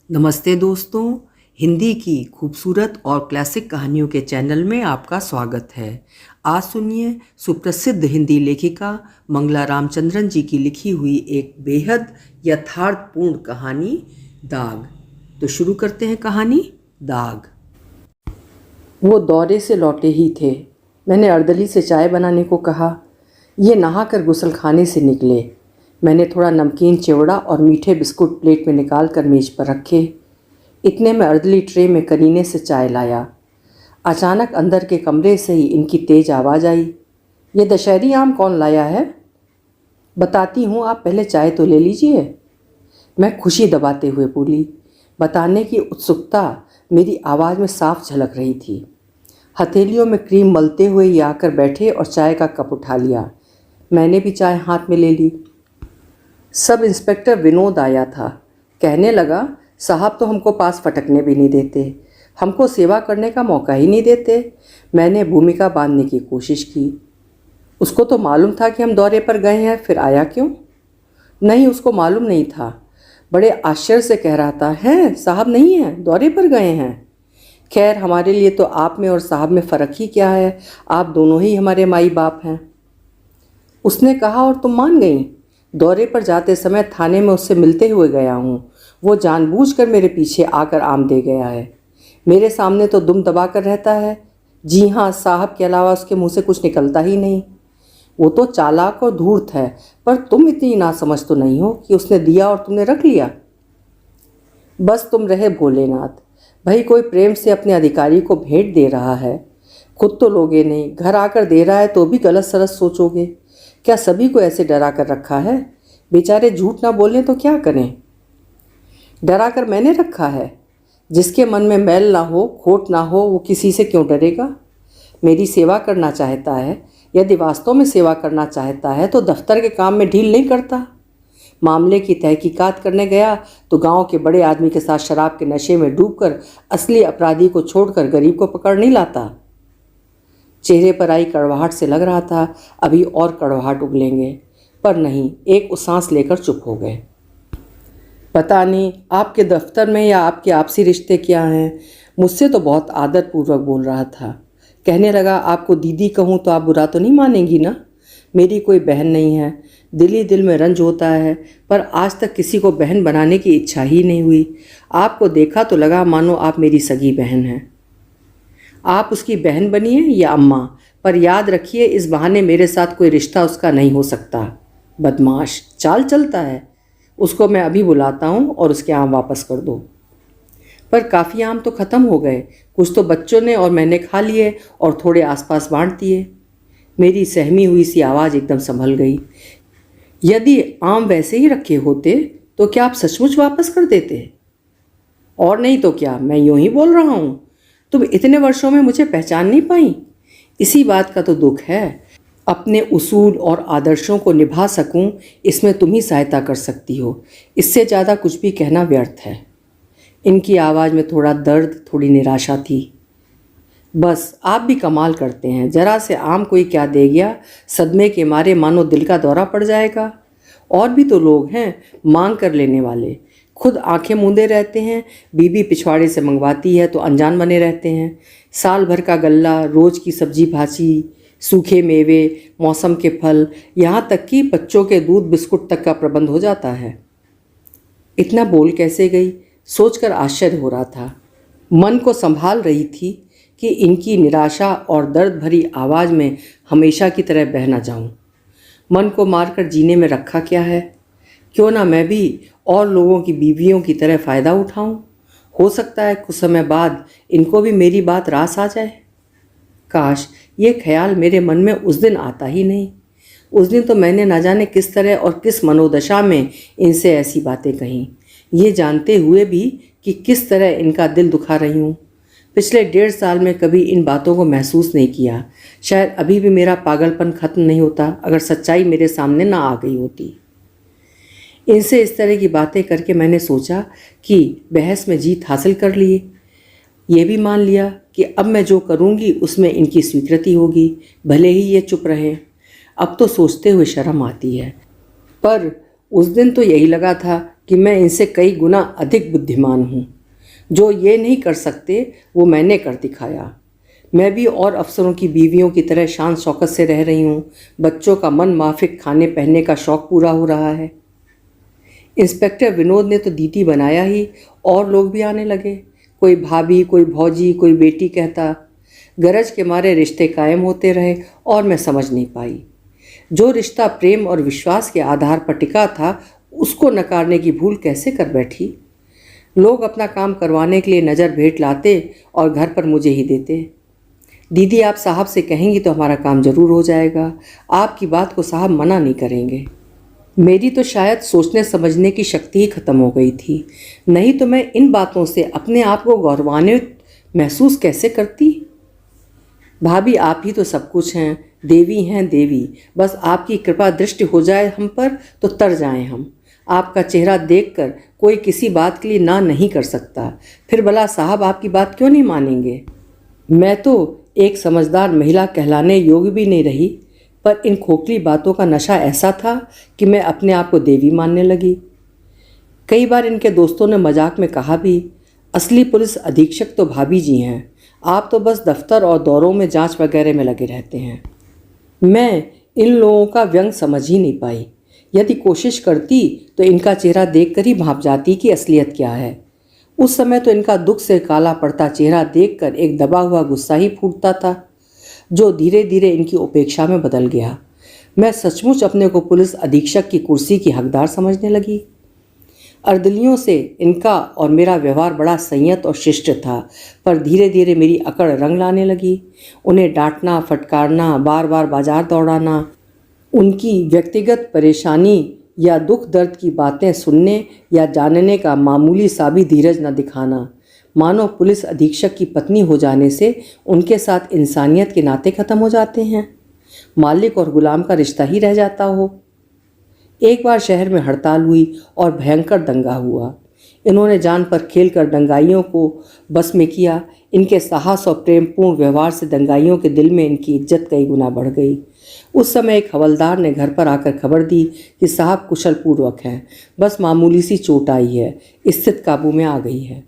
नमस्ते दोस्तों, हिंदी की खूबसूरत और क्लासिक कहानियों के चैनल में आपका स्वागत है। आज सुनिए सुप्रसिद्ध हिंदी लेखिका मंगला रामचंद्रन जी की लिखी हुई एक बेहद यथार्थपूर्ण कहानी दाग। तो शुरू करते हैं कहानी दाग। वो दौरे से लौटे ही थे। मैंने अर्दली से चाय बनाने को कहा। ये नहाकर गुसलखाने से निकले। मैंने थोड़ा नमकीन चिवड़ा और मीठे बिस्कुट प्लेट में निकाल कर मेज पर रखे। इतने में अर्दली ट्रे में कनीने से चाय लाया। अचानक अंदर के कमरे से ही इनकी तेज आवाज़ आई, ये दशहरी आम कौन लाया है? बताती हूँ, आप पहले चाय तो ले लीजिए। मैं खुशी दबाते हुए बोली। बताने की उत्सुकता मेरी आवाज़ में साफ झलक रही थी। हथेलियों में क्रीम मलते हुए ये आकर बैठे और चाय का कप उठा लिया। मैंने भी चाय हाथ में ले ली। सब इंस्पेक्टर विनोद आया था। कहने लगा, साहब तो हमको पास फटकने भी नहीं देते, हमको सेवा करने का मौका ही नहीं देते। मैंने भूमिका बांधने की कोशिश की। उसको तो मालूम था कि हम दौरे पर गए हैं, फिर आया क्यों? नहीं, उसको मालूम नहीं था। बड़े आश्चर्य से कह रहा था, हैं साहब नहीं हैं, दौरे पर गए हैं। खैर, हमारे लिए तो आप में और साहब में फ़र्क ही क्या है, आप दोनों ही हमारे माई बाप हैं। उसने कहा, और तुम मान गई? दौरे पर जाते समय थाने में उससे मिलते हुए गया हूँ। वो जानबूझकर मेरे पीछे आकर आम दे गया है। मेरे सामने तो दुम दबा कर रहता है। जी हाँ, साहब के अलावा उसके मुंह से कुछ निकलता ही नहीं। वो तो चालाक और धूर्त है, पर तुम इतनी नासमझ तो नहीं हो कि उसने दिया और तुमने रख लिया। बस तुम रहे भोलेनाथ। भाई, कोई प्रेम से अपने अधिकारी को भेंट दे रहा है, खुद तो लोगे नहीं, घर आकर दे रहा है तो भी गलत सलत सोचोगे। क्या सभी को ऐसे डरा कर रखा है? बेचारे झूठ ना बोलें तो क्या करें? डरा कर मैंने रखा है। जिसके मन में मैल ना हो, खोट ना हो, वो किसी से क्यों डरेगा? मेरी सेवा करना चाहता है, यदि वास्तव में सेवा करना चाहता है तो दफ्तर के काम में ढील नहीं करता। मामले की तहकीकात करने गया तो गांव के बड़े आदमी के साथ शराब के नशे में डूबकर असली अपराधी को छोड़कर गरीब को पकड़ नहीं लाता। चेहरे पर आई कड़वाहट से लग रहा था अभी और कड़वाहट उगलेंगे, पर नहीं, एक सांस लेकर चुप हो गए। पता नहीं आपके दफ्तर में या आपके आपसी रिश्ते क्या हैं। मुझसे तो बहुत आदरपूर्वक बोल रहा था। कहने लगा, आपको दीदी कहूँ तो आप बुरा तो नहीं मानेंगी ना? मेरी कोई बहन नहीं है। दिल ही दिल में रंज होता है, पर आज तक किसी को बहन बनाने की इच्छा ही नहीं हुई। आपको देखा तो लगा मानो आप मेरी सगी बहन हैं। आप उसकी बहन बनिए या अम्मा, पर याद रखिए इस बहाने मेरे साथ कोई रिश्ता उसका नहीं हो सकता। बदमाश चाल चलता है। उसको मैं अभी बुलाता हूँ और उसके आम वापस कर दो। पर काफ़ी आम तो ख़त्म हो गए। कुछ तो बच्चों ने और मैंने खा लिए और थोड़े आसपास बांट दिए। मेरी सहमी हुई सी आवाज़ एकदम संभल गई। यदि आम वैसे ही रखे होते तो क्या आप सचमुच वापस कर देते? और नहीं तो क्या, मैं यूँ ही बोल रहा हूँ। तुम इतने वर्षों में मुझे पहचान नहीं पाई? इसी बात का तो दुख है। अपने उसूल और आदर्शों को निभा सकूं, इसमें तुम ही सहायता कर सकती हो। इससे ज़्यादा कुछ भी कहना व्यर्थ है। इनकी आवाज़ में थोड़ा दर्द, थोड़ी निराशा थी। बस आप भी कमाल करते हैं। जरा से आम कोई क्या दे गया, सदमे के मारे मानो दिल का दौरा पड़ जाएगा। और भी तो लोग हैं मांग कर लेने वाले, खुद आंखें मूंदे रहते हैं। बीबी पिछवाड़े से मंगवाती है तो अनजान बने रहते हैं। साल भर का गल्ला, रोज़ की सब्जी भाजी, सूखे मेवे, मौसम के फल, यहाँ तक कि बच्चों के दूध बिस्कुट तक का प्रबंध हो जाता है। इतना बोल कैसे गई, सोचकर आश्चर्य हो रहा था। मन को संभाल रही थी कि इनकी निराशा और दर्द भरी आवाज़ में हमेशा की तरह बह न जाऊं। मन को मारकर जीने में रखा क्या है? क्यों ना मैं भी और लोगों की बीवियों की तरह फ़ायदा उठाऊं। हो सकता है कुछ समय बाद इनको भी मेरी बात रास आ जाए। काश ये ख्याल मेरे मन में उस दिन आता ही नहीं। उस दिन तो मैंने न जाने किस तरह और किस मनोदशा में इनसे ऐसी बातें कहीं, ये जानते हुए भी कि किस तरह इनका दिल दुखा रही हूँ। पिछले 1.5 साल में कभी इन बातों को महसूस नहीं किया। शायद अभी भी मेरा पागलपन ख़त्म नहीं होता अगर सच्चाई मेरे सामने ना आ गई होती। इनसे इस तरह की बातें करके मैंने सोचा कि बहस में जीत हासिल कर ली। ये भी मान लिया कि अब मैं जो करूँगी उसमें इनकी स्वीकृति होगी, भले ही ये चुप रहें। अब तो सोचते हुए शर्म आती है, पर उस दिन तो यही लगा था कि मैं इनसे कई गुना अधिक बुद्धिमान हूँ। जो ये नहीं कर सकते वो मैंने कर दिखाया। मैं भी और अफसरों की बीवियों की तरह शान शौकत से रह रही हूँ। बच्चों का मन माफिक खाने पहनने का शौक़ पूरा हो रहा है। इंस्पेक्टर विनोद ने तो दीदी बनाया ही, और लोग भी आने लगे। कोई भाभी, कोई भौजी, कोई बेटी कहता। गरज के मारे रिश्ते कायम होते रहे और मैं समझ नहीं पाई। जो रिश्ता प्रेम और विश्वास के आधार पर टिका था, उसको नकारने की भूल कैसे कर बैठी। लोग अपना काम करवाने के लिए नज़र भेंट लाते और घर पर मुझे ही देते। दीदी आप साहब से कहेंगी तो हमारा काम जरूर हो जाएगा। आपकी बात को साहब मना नहीं करेंगे। मेरी तो शायद सोचने समझने की शक्ति ही खत्म हो गई थी, नहीं तो मैं इन बातों से अपने आप को गौरवान्वित महसूस कैसे करती। भाभी आप ही तो सब कुछ हैं, देवी हैं देवी। बस आपकी कृपा दृष्टि हो जाए हम पर तो तर जाएं हम। आपका चेहरा देखकर कोई किसी बात के लिए ना नहीं कर सकता। फिर भला साहब आपकी बात क्यों नहीं मानेंगे। मैं तो एक समझदार महिला कहलाने योग्य भी नहीं रही, पर इन खोखली बातों का नशा ऐसा था कि मैं अपने आप को देवी मानने लगी। कई बार इनके दोस्तों ने मजाक में कहा भी, असली पुलिस अधीक्षक तो भाभी जी हैं, आप तो बस दफ्तर और दौरों में जांच वगैरह में लगे रहते हैं। मैं इन लोगों का व्यंग समझ ही नहीं पाई। यदि कोशिश करती तो इनका चेहरा देखकर ही भांप जाती कि असलियत क्या है। उस समय तो इनका दुख से काला पड़ता चेहरा देखकर एक दबा हुआ गुस्सा ही फूटता था, जो धीरे धीरे इनकी उपेक्षा में बदल गया। मैं सचमुच अपने को पुलिस अधीक्षक की कुर्सी की हकदार समझने लगी। अर्दलियों से इनका और मेरा व्यवहार बड़ा संयत और शिष्ट था, पर धीरे धीरे मेरी अकड़ रंग लाने लगी। उन्हें डांटना, फटकारना, बार बार बाजार दौड़ाना, उनकी व्यक्तिगत परेशानी या दुख दर्द की बातें सुनने या जानने का मामूली सा भी धीरज न दिखाना, मानो पुलिस अधीक्षक की पत्नी हो जाने से उनके साथ इंसानियत के नाते खत्म हो जाते हैं, मालिक और गुलाम का रिश्ता ही रह जाता हो। एक बार शहर में हड़ताल हुई और भयंकर दंगा हुआ। इन्होंने जान पर खेलकर दंगाइयों को बस में किया। इनके साहस और प्रेमपूर्ण व्यवहार से दंगाइयों के दिल में इनकी इज्जत कई गुना बढ़ गई। उस समय एक हवलदार ने घर पर आकर खबर दी कि साहब कुशल पूर्वक हैं, बस मामूली सी चोट आई है, स्थिति काबू में आ गई है।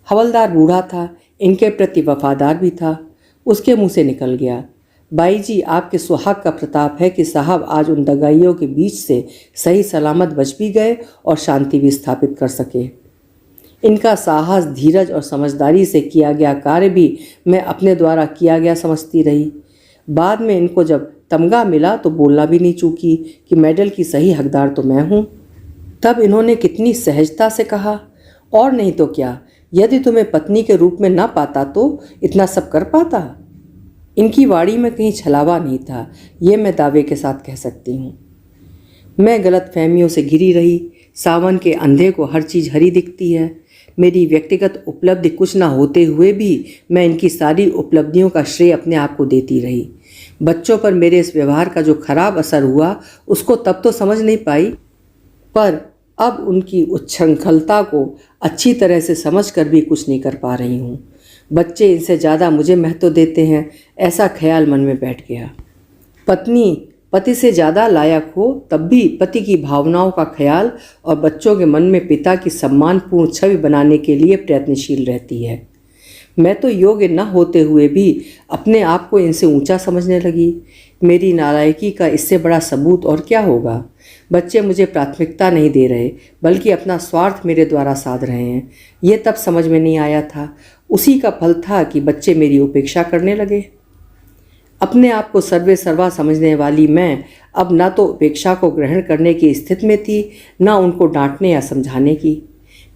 हवलदार बूढ़ा था, इनके प्रति वफादार भी था। उसके मुंह से निकल गया, बाई जी आपके सुहाग का प्रताप है कि साहब आज उन दंगाइयों के बीच से सही सलामत बच भी गए और शांति भी स्थापित कर सके। इनका साहस, धीरज और समझदारी से किया गया कार्य भी मैं अपने द्वारा किया गया समझती रही। बाद में इनको जब तमगा मिला तो बोलना भी नहीं चूकी कि मेडल की सही हकदार तो मैं हूँ। तब इन्होंने कितनी सहजता से कहा, और नहीं तो क्या, यदि तुम्हें पत्नी के रूप में ना पाता तो इतना सब कर पाता। इनकी वाणी में कहीं छलावा नहीं था, ये मैं दावे के साथ कह सकती हूँ। मैं गलत फहमियों से घिरी रही। सावन के अंधे को हर चीज़ हरी दिखती है। मेरी व्यक्तिगत उपलब्धि कुछ ना होते हुए भी मैं इनकी सारी उपलब्धियों का श्रेय अपने आप को देती रही। बच्चों पर मेरे इस व्यवहार का जो खराब असर हुआ उसको तब तो समझ नहीं पाई, पर अब उनकी उच्छृंखलता को अच्छी तरह से समझ कर भी कुछ नहीं कर पा रही हूँ। बच्चे इनसे ज़्यादा मुझे महत्व देते हैं, ऐसा ख्याल मन में बैठ गया। पत्नी पति से ज़्यादा लायक हो तब भी पति की भावनाओं का ख्याल और बच्चों के मन में पिता की सम्मानपूर्ण छवि बनाने के लिए प्रयत्नशील रहती है। मैं तो योग्य न होते हुए भी अपने आप को इनसे ऊंचा समझने लगी। मेरी नालायकी का इससे बड़ा सबूत और क्या होगा। बच्चे मुझे प्राथमिकता नहीं दे रहे, बल्कि अपना स्वार्थ मेरे द्वारा साध रहे हैं। ये तब समझ में नहीं आया था। उसी का फल था कि बच्चे मेरी उपेक्षा करने लगे। अपने आप को सर्वे सर्वा समझने वाली मैं अब न तो उपेक्षा को ग्रहण करने की स्थिति में थी, न उनको डांटने या समझाने की।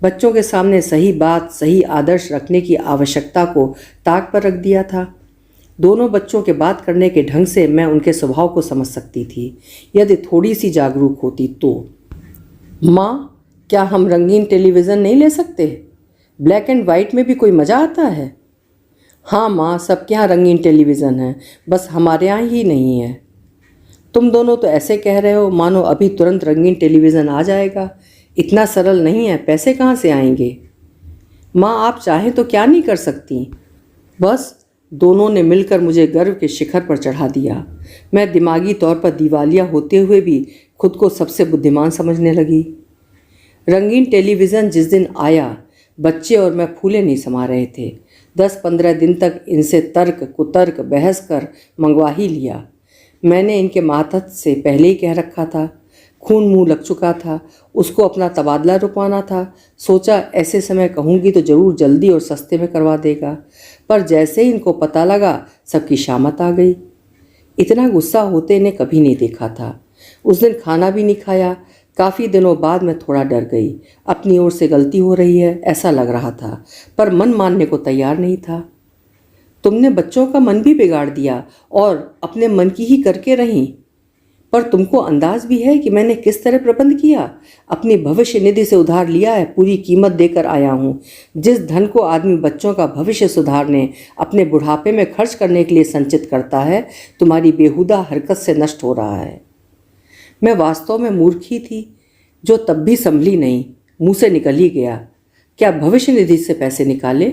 बच्चों के सामने सही बात, सही आदर्श रखने की आवश्यकता को ताक पर रख दिया था। दोनों बच्चों के बात करने के ढंग से मैं उनके स्वभाव को समझ सकती थी, यदि थोड़ी सी जागरूक होती तो। माँ, क्या हम रंगीन टेलीविज़न नहीं ले सकते? ब्लैक एंड वाइट में भी कोई मज़ा आता है। हाँ माँ, सबके यहाँ रंगीन टेलीविज़न है, बस हमारे यहाँ ही नहीं है। तुम दोनों तो ऐसे कह रहे हो मानो अभी तुरंत रंगीन टेलीविज़न आ जाएगा। इतना सरल नहीं है, पैसे कहाँ से आएंगे? माँ, आप चाहें तो क्या नहीं कर सकती। बस दोनों ने मिलकर मुझे गर्व के शिखर पर चढ़ा दिया। मैं दिमागी तौर पर दिवालिया होते हुए भी खुद को सबसे बुद्धिमान समझने लगी। रंगीन टेलीविज़न जिस दिन आया, बच्चे और मैं फूले नहीं समा रहे थे। 10-15 दिन तक इनसे तर्क कुतर्क बहस कर मंगवा ही लिया। मैंने इनके मातहत से पहले ही कह रखा था। खून मुंह लग चुका था, उसको अपना तबादला रुकवाना था। सोचा ऐसे समय कहूँगी तो ज़रूर जल्दी और सस्ते में करवा देगा, पर जैसे ही इनको पता लगा सबकी शामत आ गई। इतना गुस्सा होते इन्हें कभी नहीं देखा था। उस दिन खाना भी नहीं खाया। काफ़ी दिनों बाद मैं थोड़ा डर गई। अपनी ओर से गलती हो रही है ऐसा लग रहा था, पर मन मानने को तैयार नहीं था। तुमने बच्चों का मन भी बिगाड़ दिया और अपने मन की ही करके रहीं। पर तुमको अंदाज भी है कि मैंने किस तरह प्रबंध किया। अपनी भविष्य निधि से उधार लिया है, पूरी कीमत देकर आया हूँ। जिस धन को आदमी बच्चों का भविष्य सुधारने, अपने बुढ़ापे में खर्च करने के लिए संचित करता है, तुम्हारी बेहुदा हरकत से नष्ट हो रहा है। मैं वास्तव में मूर्ख ही थी, जो तब भी संभली नहीं, मुंह से निकल ही गया। क्या भविष्य निधि से पैसे निकाले?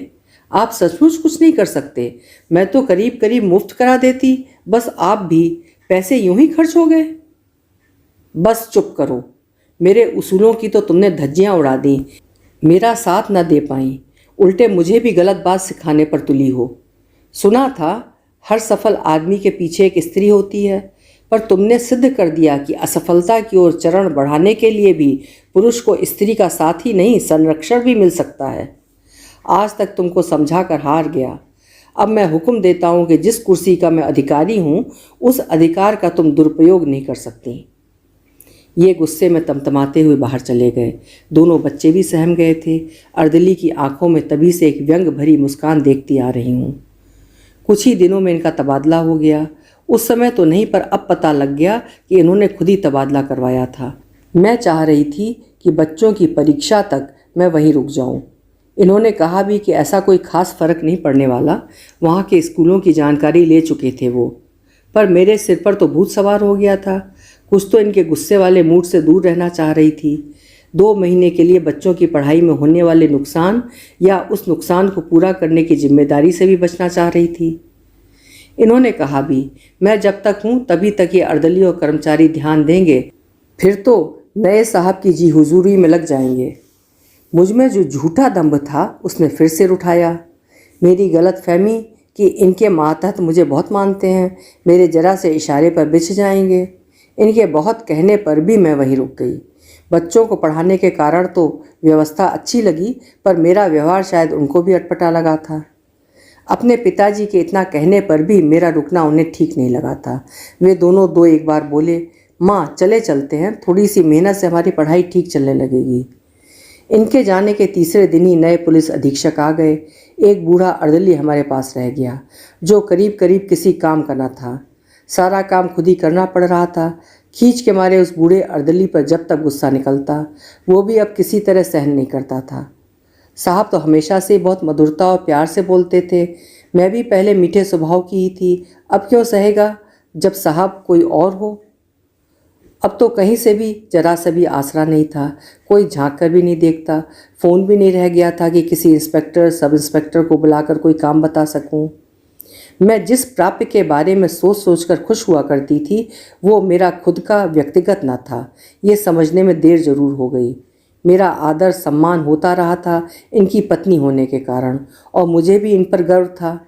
आप सचमुच कुछ नहीं कर सकते? मैं तो करीब करीब मुफ्त करा देती, बस आप भी पैसे यूं ही खर्च हो गए। बस चुप करो। मेरे उसूलों की तो तुमने धज्जियां उड़ा दी, मेरा साथ न दे पाई, उल्टे मुझे भी गलत बात सिखाने पर तुली हो। सुना था हर सफल आदमी के पीछे एक स्त्री होती है, पर तुमने सिद्ध कर दिया कि असफलता की ओर चरण बढ़ाने के लिए भी पुरुष को स्त्री का साथ ही नहीं संरक्षण भी मिल सकता है। आज तक तुमको समझा कर हार गया। अब मैं हुक्म देता हूँ कि जिस कुर्सी का मैं अधिकारी हूँ, उस अधिकार का तुम दुरुपयोग नहीं कर सकती। ये गुस्से में तमतमाते हुए बाहर चले गए। दोनों बच्चे भी सहम गए थे। अर्दली की आंखों में तभी से एक व्यंग भरी मुस्कान देखती आ रही हूँ। कुछ ही दिनों में इनका तबादला हो गया। उस समय तो नहीं, पर अब पता लग गया कि इन्होंने खुद ही तबादला करवाया था। मैं चाह रही थी कि बच्चों की परीक्षा तक मैं वहीं रुक जाऊं। इन्होंने कहा भी कि ऐसा कोई खास फर्क नहीं पड़ने वाला, वहाँ के स्कूलों की जानकारी ले चुके थे वो। पर मेरे सिर पर तो भूत सवार हो गया था। कुछ तो इनके गुस्से वाले मूड से दूर रहना चाह रही थी। 2 महीने के लिए बच्चों की पढ़ाई में होने वाले नुकसान या उस नुकसान को पूरा करने की जिम्मेदारी से भी बचना चाह रही थी। इन्होंने कहा भी मैं जब तक हूँ तभी तक ये अर्दली और कर्मचारी ध्यान देंगे, फिर तो नए साहब की जी हुजूरी में लग जाएंगे। मुझ में जो झूठा दंभ था उसने फिर सिर उठाया। मेरी गलतफहमी कि इनके मातहत मुझे बहुत मानते हैं, मेरे जरा से इशारे पर बिछ जाएंगे। इनके बहुत कहने पर भी मैं वहीं रुक गई। बच्चों को पढ़ाने के कारण तो व्यवस्था अच्छी लगी, पर मेरा व्यवहार शायद उनको भी अटपटा लगा था। अपने पिताजी के इतना कहने पर भी मेरा रुकना उन्हें ठीक नहीं लगा था। वे दोनों दो एक बार बोले, माँ चले चलते हैं, थोड़ी सी मेहनत से हमारी पढ़ाई ठीक चलने लगेगी। इनके जाने के तीसरे दिन ही नए पुलिस अधीक्षक आ गए। एक बूढ़ा अर्दली हमारे पास रह गया, जो करीब करीब किसी काम का न था। सारा काम खुद ही करना पड़ रहा था। खींच के मारे उस बूढ़े अर्दली पर जब तक गुस्सा निकलता, वो भी अब किसी तरह सहन नहीं करता था। साहब तो हमेशा से बहुत मधुरता और प्यार से बोलते थे। मैं भी पहले मीठे स्वभाव की ही थी, अब क्यों सहेगा जब साहब कोई और हो। अब तो कहीं से भी जरा सा भी आसरा नहीं था, कोई झांक कर भी नहीं देखता। फ़ोन भी नहीं रह गया था कि किसी इंस्पेक्टर सब इंस्पेक्टर को बुलाकर कोई काम बता सकूं। मैं जिस प्राप्य के बारे में सोच सोच कर खुश हुआ करती थी, वो मेरा खुद का व्यक्तिगत न था, ये समझने में देर जरूर हो गई। मेरा आदर सम्मान होता रहा था इनकी पत्नी होने के कारण, और मुझे भी इन पर गर्व था,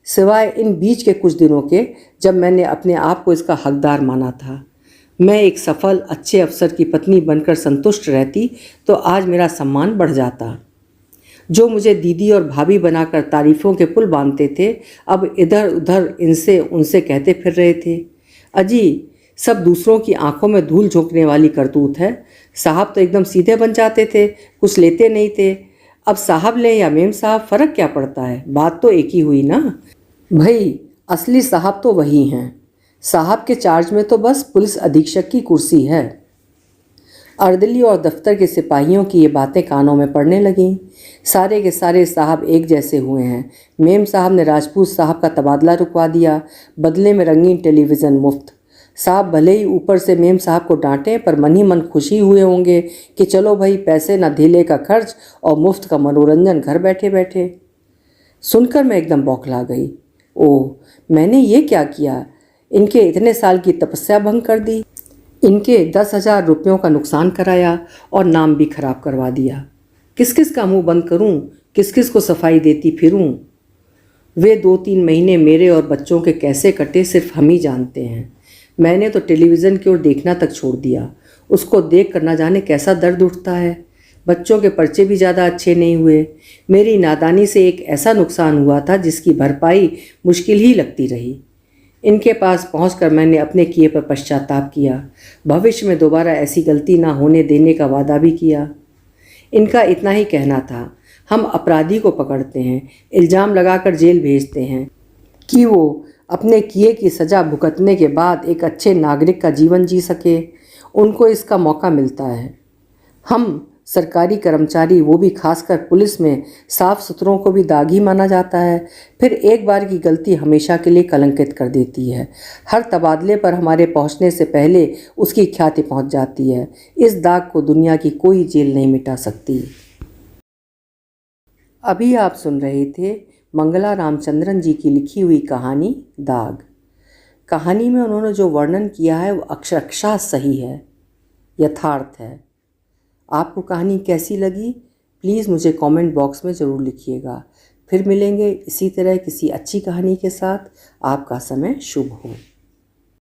सिवाय इन बीच के कुछ दिनों के जब मैंने अपने आप को इसका हकदार माना था। मैं एक सफल अच्छे अफसर की पत्नी बनकर संतुष्ट रहती तो आज मेरा सम्मान बढ़ जाता। जो मुझे दीदी और भाभी बनाकर तारीफ़ों के पुल बांधते थे, अब इधर उधर इनसे उनसे कहते फिर रहे थे। अजी, सब दूसरों की आंखों में धूल झोंकने वाली करतूत है। साहब तो एकदम सीधे बन जाते थे, कुछ लेते नहीं थे। अब साहब ले या मेम साहब, फ़र्क क्या पड़ता है, बात तो एक ही हुई ना। भाई असली साहब तो वही हैं। साहब के चार्ज में तो बस पुलिस अधीक्षक की कुर्सी है। अर्दली और दफ्तर के सिपाहियों की ये बातें कानों में पड़ने लगीं। सारे के सारे साहब एक जैसे हुए हैं। मेम साहब ने राजपूत साहब का तबादला रुकवा दिया, बदले में रंगीन टेलीविज़न मुफ्त। साहब भले ही ऊपर से मेम साहब को डांटें, पर मन ही मन खुशी हुए होंगे कि चलो भाई, पैसे न धीले का खर्च और मुफ्त का मनोरंजन घर बैठे बैठे। सुनकर मैं एकदम बौखला गई। ओह, मैंने ये क्या किया, इनके इतने साल की तपस्या भंग कर दी। इनके 10,000 रुपयों का नुकसान कराया और नाम भी खराब करवा दिया। किस किस का मुंह बंद करूं, किस किस को सफाई देती फिरूं। वे 2-3 महीने मेरे और बच्चों के कैसे कटे सिर्फ हम ही जानते हैं। मैंने तो टेलीविज़न की ओर देखना तक छोड़ दिया। उसको देख कर ना जाने कैसा दर्द उठता है। बच्चों के पर्चे भी ज़्यादा अच्छे नहीं हुए। मेरी नादानी से एक ऐसा नुकसान हुआ था जिसकी भरपाई मुश्किल ही लगती रही। इनके पास पहुंचकर मैंने अपने किए पर पश्चाताप किया। भविष्य में दोबारा ऐसी गलती ना होने देने का वादा भी किया। इनका इतना ही कहना था, हम अपराधी को पकड़ते हैं, इल्ज़ाम लगाकर जेल भेजते हैं कि वो अपने किए की सज़ा भुगतने के बाद एक अच्छे नागरिक का जीवन जी सके। उनको इसका मौका मिलता है। हम सरकारी कर्मचारी, वो भी खासकर पुलिस में साफ सुथरों को भी दागी माना जाता है। फिर एक बार की गलती हमेशा के लिए कलंकित कर देती है। हर तबादले पर हमारे पहुंचने से पहले उसकी ख्याति पहुंच जाती है। इस दाग को दुनिया की कोई जेल नहीं मिटा सकती। अभी आप सुन रहे थे मंगला रामचंद्रन जी की लिखी हुई कहानी दाग। कहानी में उन्होंने जो वर्णन किया है वो अक्षरशः सही है, यथार्थ है। आपको कहानी कैसी लगी प्लीज़ मुझे कमेंट बॉक्स में ज़रूर लिखिएगा। फिर मिलेंगे इसी तरह किसी अच्छी कहानी के साथ। आपका समय शुभ हो।